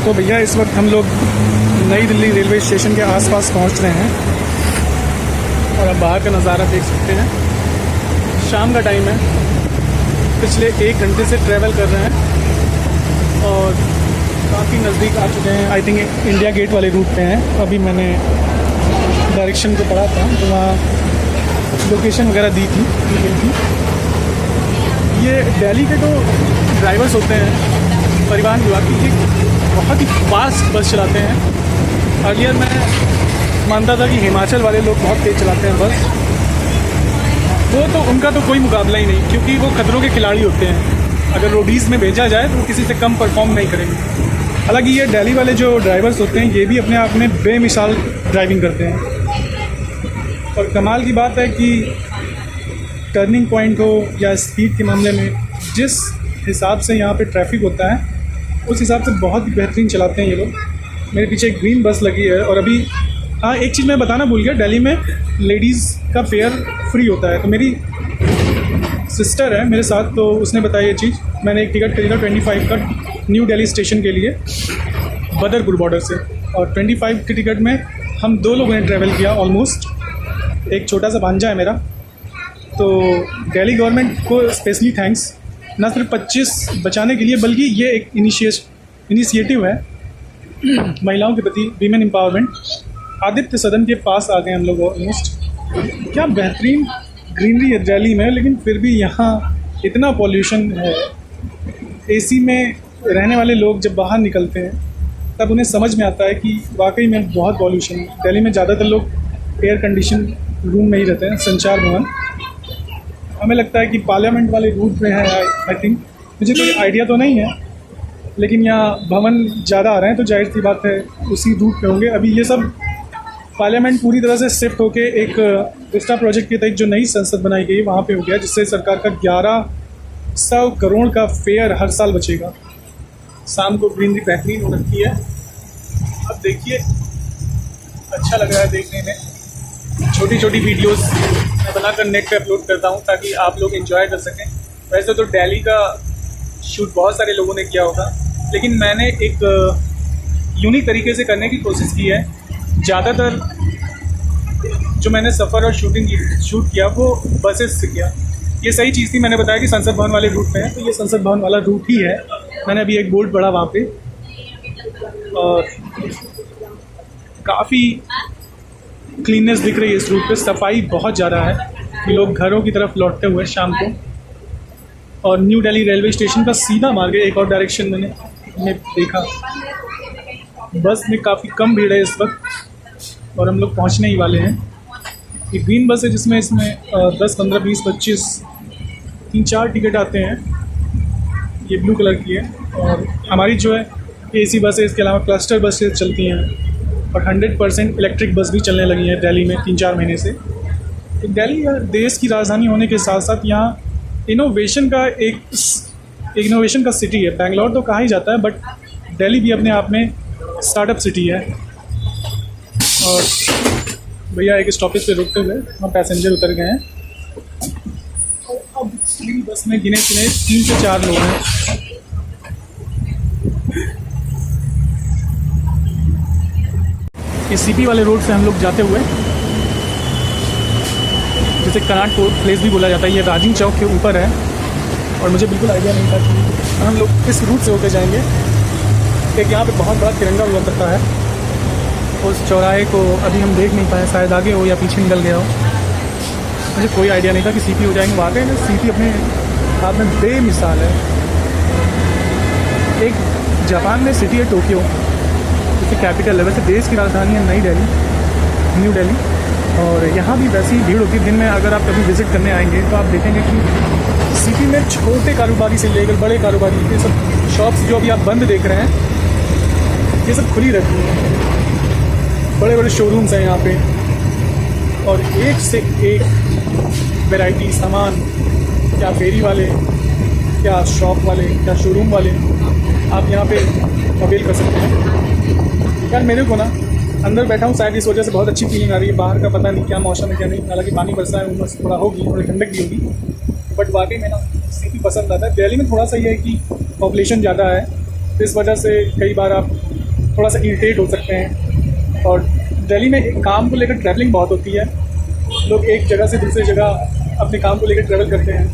तो भैया इस वक्त हम लोग नई दिल्ली रेलवे स्टेशन के आसपास पहुंच रहे हैं और अब बाहर का नज़ारा देख सकते हैं। शाम का टाइम है, पिछले 1 घंटे से ट्रैवल कर रहे हैं और काफ़ी नज़दीक आ चुके हैं। आई थिंक इंडिया गेट वाले रूट पे हैं। अभी मैंने डायरेक्शन को पढ़ा था तो वहाँ लोकेशन वगैरह दी थी। ये दिल्ली के जो ड्राइवर्स होते हैं परिवहन विभाग की, बहुत ही फास्ट बस चलाते हैं। अर्लियर मैं मानता था कि हिमाचल वाले लोग बहुत तेज़ चलाते हैं बस, वो तो उनका तो कोई मुकाबला ही नहीं, क्योंकि वो खतरों के खिलाड़ी होते हैं। अगर रोडीज़ में भेजा जाए तो किसी से कम परफॉर्म नहीं करेंगे। हालांकि ये दिल्ली वाले जो ड्राइवर्स होते हैं ये भी अपने आप में बेमिसाल ड्राइविंग करते हैं। और कमाल की बात है कि टर्निंग पॉइंट हो या स्पीड के मामले में जिस हिसाब से यहाँ पे ट्रैफिक होता है उस हिसाब से बहुत ही बेहतरीन चलाते हैं ये लोग। मेरे पीछे एक ग्रीन बस लगी है। और अभी हाँ, एक चीज़ मैं बताना भूल गया, दिल्ली में लेडीज़ का फेयर फ्री होता है। तो मेरी सिस्टर है मेरे साथ, तो उसने बताया ये चीज़। मैंने एक टिकट खरीदा 25 का न्यू दिल्ली स्टेशन के लिए बदरपुर बॉर्डर से, और 25 की टिकट में हम 2 लोगों ने ट्रैवल किया ऑलमोस्ट। एक छोटा सा भांजा है मेरा। तो दिल्ली गवर्नमेंट को स्पेशली थैंक्स, ना सिर्फ 25 बचाने के लिए बल्कि ये एक इनिशिएटिव है महिलाओं के प्रति, वीमेन एम्पावरमेंट। आदित्य सदन के पास आ गए हम लोग ऑलमोस्ट। क्या बेहतरीन ग्रीनरी है दिल्ली में, लेकिन फिर भी यहाँ इतना पॉल्यूशन है। एसी में रहने वाले लोग जब बाहर निकलते हैं तब उन्हें समझ में आता है कि वाकई में बहुत पॉल्यूशन है। दिल्ली में ज़्यादातर लोग एयर कंडीशन रूम में ही रहते हैं, संचार भवन। हमें लगता है कि पार्लियामेंट वाले रूट में है आई थिंक, मुझे कोई आइडिया तो नहीं है, लेकिन यहाँ भवन ज़्यादा आ रहे हैं तो जाहिर सी बात है उसी रूट पे होंगे। अभी ये सब पार्लियामेंट पूरी तरह से शिफ्ट होके एक विस्टा प्रोजेक्ट के तहत जो नई संसद बनाई गई वहाँ पे हो गया, जिससे सरकार का 1100 करोड़ का फेयर हर साल बचेगा। शाम को ग्रीनरी बेहतरीन हो रखी है। अब देखिए, अच्छा लग रहा है देखने में। छोटी छोटी वीडियोस मैं बनाकर नेट पे अपलोड करता हूँ ताकि आप लोग एंजॉय कर सकें। वैसे तो दिल्ली का शूट बहुत सारे लोगों ने किया होगा, लेकिन मैंने एक यूनिक तरीके से करने की कोशिश की है। ज़्यादातर जो मैंने सफ़र और शूट किया वो बसेस से किया। ये सही चीज़ थी, मैंने बताया कि संसद भवन वाले रूट पे है, तो ये संसद भवन वाला रूट ही है। मैंने अभी एक बोर्ड पढ़ा वहाँ पे, और काफ़ी क्लीननेस दिख रही है इस रूट पे। सफाई बहुत ज़्यादा है। लोग घरों की तरफ लौटते हुए शाम को, और न्यू दिल्ली रेलवे स्टेशन का सीधा मार्ग है। एक और डायरेक्शन मैंने देखा। बस में काफ़ी कम भीड़ है इस वक्त और हम लोग पहुंचने ही वाले हैं। ये ग्रीन बस है जिसमें 10, 15, 20, 25 3-4 टिकट आते हैं। ये ब्लू कलर की है। और हमारी जो है एसी बस है, इसके अलावा क्लस्टर बसेस चलती हैं और 100% इलेक्ट्रिक बस भी चलने लगी है दिल्ली में 3-4 महीने से। तो दिल्ली देश की राजधानी होने के साथ साथ यहाँ इनोवेशन का सिटी है। बेंगलोर तो कहा ही जाता है, बट दिल्ली भी अपने आप में स्टार्टअप सिटी है। और भैया एक स्टॉपेज पे रुकते हुए वहाँ पैसेंजर उतर गए हैं। और अब पूरी बस में गिने चुने 3 से 4 लोग हैं। इस सीपी वाले रोड से हम लोग जाते हुए, जिसे कनाट प्लेस भी बोला जाता है, ये राजीव चौक के ऊपर है। और मुझे बिल्कुल आइडिया नहीं था कि हम लोग इस रूट से होकर जाएंगे। एक यहाँ पे बहुत बड़ा तिरंगा हुआ करता है, उस चौराहे को अभी हम देख नहीं पाए, शायद आगे हो या पीछे निकल गया हो। मुझे कोई आइडिया नहीं था कि सीपी हो जाएंगे। वाकई में सीपी अपने आप में बेमिसाल है। एक जापान में सिटी है टोक्यो, जिसकी कैपिटल है। वैसे देश की राजधानी है न्यू दिल्ली। और यहाँ भी वैसी भीड़ होती है दिन में। अगर आप कभी विज़िट करने आएंगे तो आप देखेंगे कि सिटी में छोटे कारोबारी से लेकर बड़े कारोबारी, ये सब शॉप्स जो अभी आप बंद देख रहे हैं ये सब खुली रहती हैं। बड़े बड़े शोरूम्स हैं यहाँ पे, और एक से एक वैरायटी सामान, क्या फेरी वाले, क्या शॉप वाले, क्या शोरूम वाले, आप यहाँ पे अवेल कर सकते हैं। यार मेरे को ना अंदर बैठा हूँ, शायद इस वजह से बहुत अच्छी फीलिंग आ रही है। बाहर का पता नहीं क्या मौसम है क्या नहीं, हालांकि पानी बरसा है, उमस थोड़ा होगी, थोड़ी ठंडक भी होगी, बट वाकई में ना सिटी पसंद आता है। दिल्ली में थोड़ा सा ये है कि पॉपुलेशन ज़्यादा है इस वजह से कई बार आप थोड़ा सा इरिटेट हो सकते हैं। और दिल्ली में काम को लेकर ट्रैवलिंग बहुत होती है, लोग एक जगह से दूसरी जगह अपने काम को लेकर ट्रैवल करते हैं,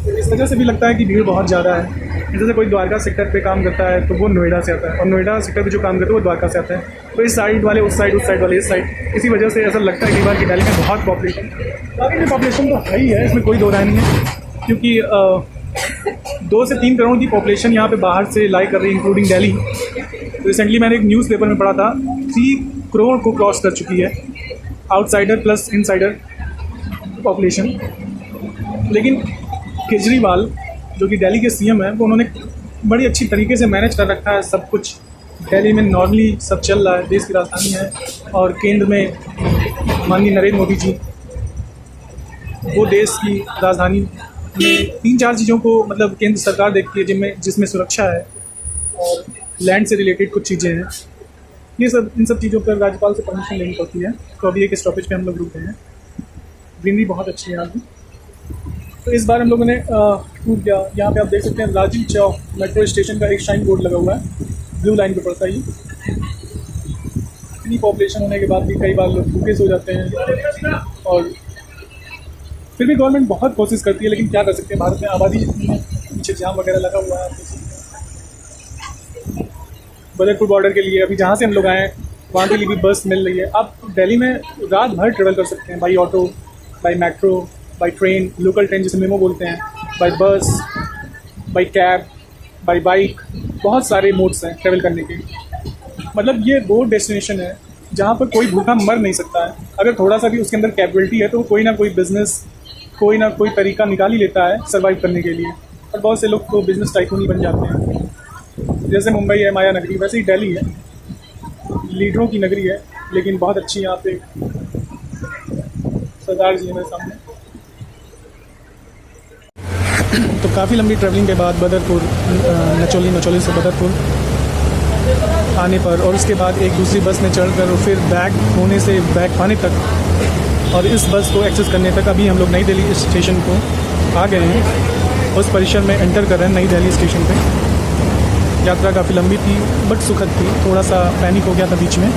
तो इस वजह से भी लगता है कि भीड़ बहुत ज़्यादा है। जैसे कोई द्वारका सेक्टर पे काम करता है तो वो नोएडा से आता है, और नोएडा सेक्टर पे जो काम करता है वो द्वारका से आता है, तो इस साइड वाले उस साइड वाले इस साइड। इसी वजह से ऐसा लगता है कई बार कि दिल्ली में बहुत पॉपुलेशन, बाकी में पॉपुलेशन तो है ही है, इसमें कोई दो राय नहीं है, क्योंकि 2 से 3 करोड़ की पॉपुलेशन यहाँ पे बाहर से लाई कर रही है, इंक्लूडिंग दिल्ली। रिसेंटली मैंने एक न्यूज़पेपर में पढ़ा था 3 करोड़ को क्रॉस कर चुकी है आउटसाइडर प्लस इनसाइडर पॉपुलेशन। लेकिन केजरीवाल जो कि दिल्ली के सीएम है, वो उन्होंने बड़ी अच्छी तरीके से मैनेज कर रखा है सब कुछ। दिल्ली में नॉर्मली सब चल रहा है, देश की राजधानी है, और केंद्र में माननीय नरेंद्र मोदी जी वो देश की राजधानी में 3-4 चीज़ों को मतलब केंद्र सरकार देखती है, जिसमें सुरक्षा है और लैंड से रिलेटेड कुछ चीज़ें हैं। ये सब इन सब चीज़ों पर राज्यपाल से परमिशन लेनी पड़ती है। तो अभी एक स्टॉपेज पे हम लोग रुके हैं, ग्रीनरी बहुत अच्छी है यहाँ की। तो इस बार हम लोगों ने टूर किया। यहाँ पे आप देख सकते हैं राजीव चौक मेट्रो स्टेशन का एक शाइन बोर्ड लगा हुआ है, ब्लू लाइन पे पड़ता है ये। इतनी पॉपुलेशन होने के बाद भी कई बार लोग भूखे सो जाते हैं, और फिर भी गवर्नमेंट बहुत कोशिश करती है, लेकिन क्या कर सकते हैं, भारत में आबादी पीछे जाम वगैरह लगा हुआ है। बदरपुर बॉर्डर के लिए अभी जहाँ से हम लोग आए हैं वहाँ के लिए भी बस मिल रही है। आप दिल्ली में रात भर ट्रेवल कर सकते हैं, by auto, by metro, by train, local train जिसे मेमो बोलते हैं, by bus, by cab, by bike. बहुत सारे मोड्स हैं ट्रैवल करने के। मतलब ये वो डेस्टिनेशन है जहाँ पर कोई भूखा मर नहीं सकता है। अगर थोड़ा सा भी उसके अंदर कैपेबिलिटी है तो कोई ना कोई बिज़नेस, कोई ना कोई तरीका निकाल ही लेता है सर्वाइव करने के लिए। और बहुत से लोग तो बिज़नेस टाइकून ही बन जाते हैं। जैसे मुंबई है माया नगरी, वैसे ही दिल्ली है लीडरों की नगरी है, लेकिन बहुत अच्छी यहाँ पे सरदार जी मेरे सामने। तो काफ़ी लंबी ट्रैवलिंग के बाद बदरपुर, नचोली से बदरपुर आने पर, और उसके बाद एक दूसरी बस में चढ़कर फिर बैग होने से बैग पाने तक, और इस बस को एक्सेस करने तक अभी हम लोग नई दिल्ली स्टेशन को आ गए हैं। उस परिसर में एंटर कर रहे हैं नई दिल्ली स्टेशन पे। यात्रा काफ़ी लंबी थी बट सुखद थी। थोड़ा सा पैनिक हो गया था बीच में,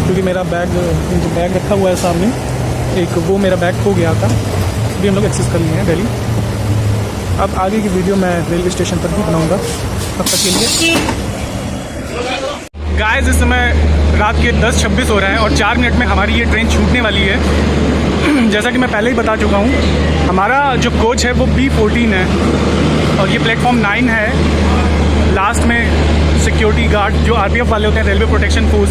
क्योंकि मेरा जो बैग रखा हुआ है सामने एक, वो मेरा बैग खो गया था। अभी हम लोग एक्सेस कर लिए हैं दिल्ली। अब आगे की वीडियो मैं रेलवे स्टेशन पर भी बनाऊँगा। तब तक के लिए गाइस, इस समय रात के 10:26 हो रहे हैं और 4 मिनट में हमारी ये ट्रेन छूटने वाली है। जैसा कि मैं पहले ही बता चुका हूँ, हमारा जो कोच है वो B14 है और ये प्लेटफॉर्म 9 है। लास्ट में सिक्योरिटी गार्ड जो RPF वाले होते हैं, रेलवे प्रोटेक्शन फोर्स,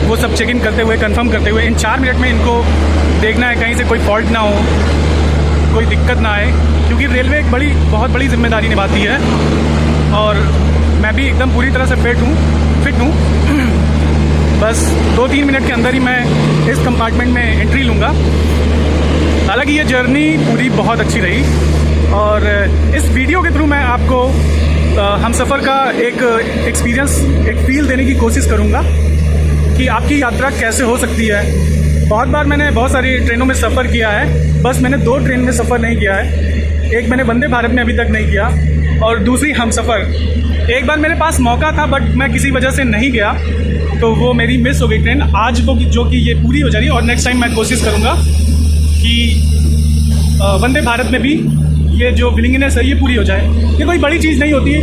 वो सब चेक इन करते हुए, कंफर्म करते हुए, इन 4 मिनट में इनको देखना है कहीं से कोई फॉल्ट ना हो, कोई दिक्कत ना आए, क्योंकि रेलवे एक बहुत बड़ी जिम्मेदारी निभाती है। और मैं भी एकदम पूरी तरह से फिट हूँ। बस 2-3 मिनट के अंदर ही मैं इस कंपार्टमेंट में एंट्री लूँगा। हालांकि ये जर्नी पूरी बहुत अच्छी रही, और इस वीडियो के थ्रू मैं आपको हम सफ़र का एक एक्सपीरियंस, एक फील देने की कोशिश करूँगा कि आपकी यात्रा कैसे हो सकती है। बहुत बार मैंने बहुत सारी ट्रेनों में सफ़र किया है, बस मैंने 2 ट्रेन में सफ़र नहीं किया है। एक मैंने वंदे भारत में अभी तक नहीं किया, और दूसरी हमसफ़र। एक बार मेरे पास मौका था बट मैं किसी वजह से नहीं गया, तो वो मेरी मिस हो गई ट्रेन। आज वो जो कि ये पूरी हो जा रही है, और नेक्स्ट टाइम मैं कोशिश करूँगा कि वंदे भारत में भी ये जो विलिंगनेस है ये पूरी हो जाए। ये कोई बड़ी चीज़ नहीं होती है,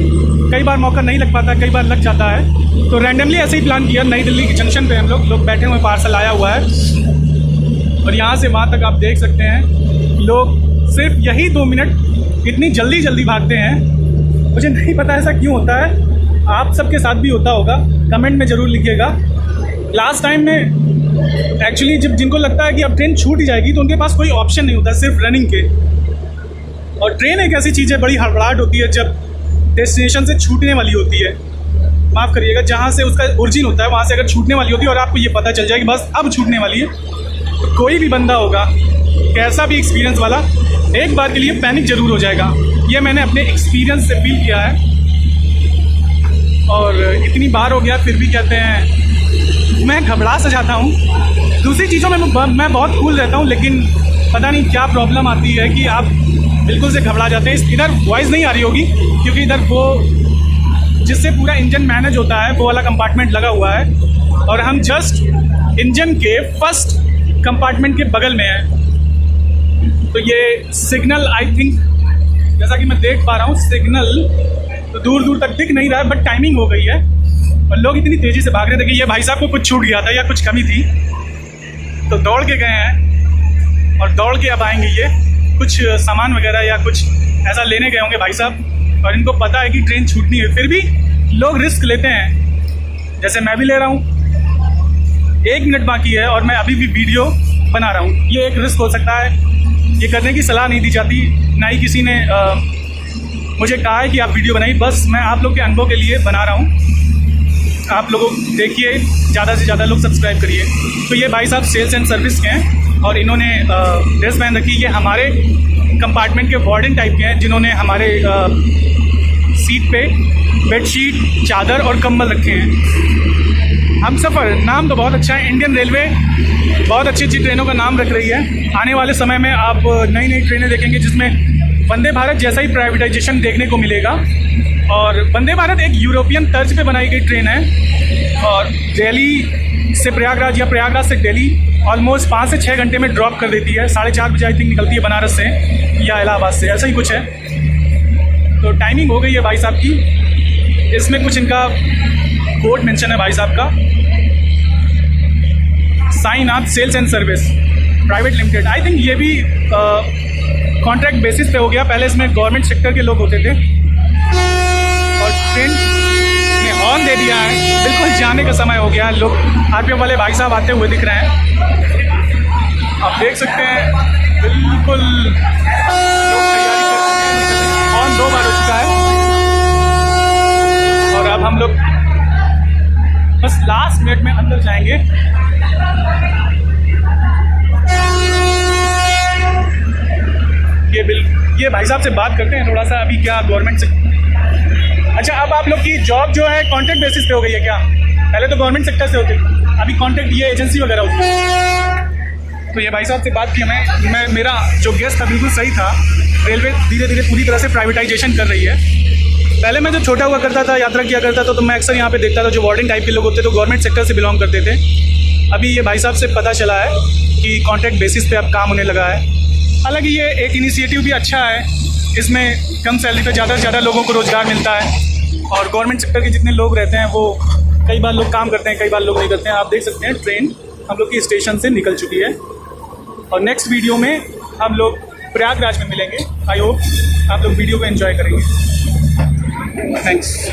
कई बार मौका नहीं लग पाता, कई बार लग जाता है। तो रैंडमली ऐसे ही प्लान किया। नई दिल्ली के जंक्शन पे हम लोग बैठे हुए, पार्सल आया हुआ है, और यहाँ से वहाँ तक आप देख सकते हैं लोग सिर्फ यही 2 मिनट इतनी जल्दी भागते हैं। मुझे नहीं पता ऐसा क्यों होता है, आप सबके साथ भी होता होगा, कमेंट में ज़रूर लिखिएगा। लास्ट टाइम में एक्चुअली जब जिनको लगता है कि अब ट्रेन छूट ही जाएगी, तो उनके पास कोई ऑप्शन नहीं होता सिर्फ रनिंग के। और ट्रेन एक ऐसी चीज़ है, बड़ी हड़बड़ाहट होती है जब डेस्टिनेशन से छूटने वाली होती है, माफ़ करिएगा, जहाँ से उसका ओरिजिन होता है वहाँ से अगर छूटने वाली होती है और आपको ये पता चल जाए कि बस अब छूटने वाली है, तो कोई भी बंदा होगा, कैसा भी एक्सपीरियंस वाला, एक बार के लिए पैनिक ज़रूर हो जाएगा। ये मैंने अपने एक्सपीरियंस से फील किया है, और इतनी बार हो गया फिर भी कहते हैं मैं घबरा सा जाता हूँ। दूसरी चीज़ों में मैं बहुत कूल रहता हूँ, लेकिन पता नहीं क्या प्रॉब्लम आती है कि आप बिल्कुल से घबरा जाते हैं। इधर वॉइस नहीं आ रही होगी क्योंकि इधर वो जिससे पूरा इंजन मैनेज होता है, वो वाला कंपार्टमेंट लगा हुआ है और हम जस्ट इंजन के फर्स्ट कंपार्टमेंट के बगल में हैं। तो ये सिग्नल आई थिंक, जैसा कि मैं देख पा रहा हूँ, सिग्नल तो दूर दूर तक दिख नहीं रहा है, बट टाइमिंग हो गई है और लोग इतनी तेज़ी से भाग रहे थे कि ये भाई साहब को कुछ छूट गया था या कुछ कमी थी, तो दौड़ के गए हैं और दौड़ के अब आएंगे। ये कुछ सामान वगैरह या कुछ ऐसा लेने गए होंगे भाई साहब, और इनको पता है कि ट्रेन छूटनी है, फिर भी लोग रिस्क लेते हैं, जैसे मैं भी ले रहा हूँ। 1 मिनट बाकी है और मैं अभी भी वीडियो बना रहा हूँ। ये एक रिस्क हो सकता है, ये करने की सलाह नहीं दी जाती, ना ही किसी ने मुझे कहा है कि आप वीडियो बनाइए, बस मैं आप लोग के अनुभव के लिए बना रहा हूँ। आप लोगों देखिए, ज़्यादा से ज़्यादा लोग सब्सक्राइब करिए। तो ये भाई साहब सेल्स एंड सर्विस के हैं और इन्होंने ड्रेस पहन रखी। ये हमारे कंपार्टमेंट के वार्डन टाइप के हैं, जिन्होंने हमारे सीट पे बेडशीट, चादर और कंबल रखे हैं। हम सफ़र नाम तो बहुत अच्छा है, इंडियन रेलवे बहुत अच्छी अच्छी ट्रेनों का नाम रख रही है। आने वाले समय में आप नई नई ट्रेनें देखेंगे जिसमें वंदे भारत जैसा ही प्राइवेटाइजेशन देखने को मिलेगा। और वंदे भारत एक यूरोपियन तर्ज पे बनाई गई ट्रेन है और दिल्ली से प्रयागराज या प्रयागराज से दिल्ली ऑलमोस्ट 5 से 6 घंटे में ड्रॉप कर देती है। 4:30 बजे आई थिंक निकलती है बनारस से या इलाहाबाद से, ऐसा ही कुछ है। तो टाइमिंग हो गई है भाई साहब की। इसमें कुछ इनका कोड मेंशन है भाई साहब का, Sainath sales and service private limited. I think ये भी कॉन्ट्रैक्ट बेसिस पे हो गया, पहले इसमें गवर्नमेंट सेक्टर के लोग होते थे। और ट्रेन ने हॉर्न दे दिया है, बिल्कुल जाने का समय हो गया है। लोग आरपीएफ वाले भाई साहब आते हुए दिख रहे हैं, आप देख सकते हैं। बिल्कुल लोग तैयारी कर रहे हैं, हॉर्न 2 बार हो चुका है और अब हम लोग बस लास्ट मिनट में अंदर जाएंगे। ये भाई साहब से बात करते हैं थोड़ा सा, अभी क्या गवर्नमेंट से। अच्छा, अब आप लोग की जॉब जो है कॉन्ट्रैक्ट बेसिस पे हो गई है क्या? पहले तो गवर्नमेंट सेक्टर से होती, अभी कॉन्ट्रैक्ट ये एजेंसी वगैरह होती है। तो ये भाई साहब से बात की मैं मेरा जो गेस्ट था बिल्कुल सही था। रेलवे धीरे धीरे पूरी तरह से प्राइवेटाइजेशन कर रही है। पहले मैं जो छोटा हुआ करता था, यात्रा किया करता था, तो मैं अक्सर यहाँ पे देखता था जो वार्डिंग टाइप के लोग होते तो गवर्नमेंट सेक्टर से बिलोंग करते थे। अभी ये भाई साहब से पता चला है कि कॉन्ट्रैक्ट बेसिस पे अब काम होने लगा है। हालांकि ये एक इनिशिएटिव भी अच्छा है, इसमें कम सैलरी पे ज़्यादा से ज़्यादा लोगों को रोज़गार मिलता है और गवर्नमेंट सेक्टर के जितने लोग रहते हैं वो कई बार लोग काम करते हैं, कई बार लोग नहीं करते हैं। आप देख सकते हैं ट्रेन हम लोग की स्टेशन से निकल चुकी है और नेक्स्ट वीडियो में हम लोग प्रयागराज में मिलेंगे। आई होप आप लोग वीडियो को एंजॉय करेंगे। थैंक्स।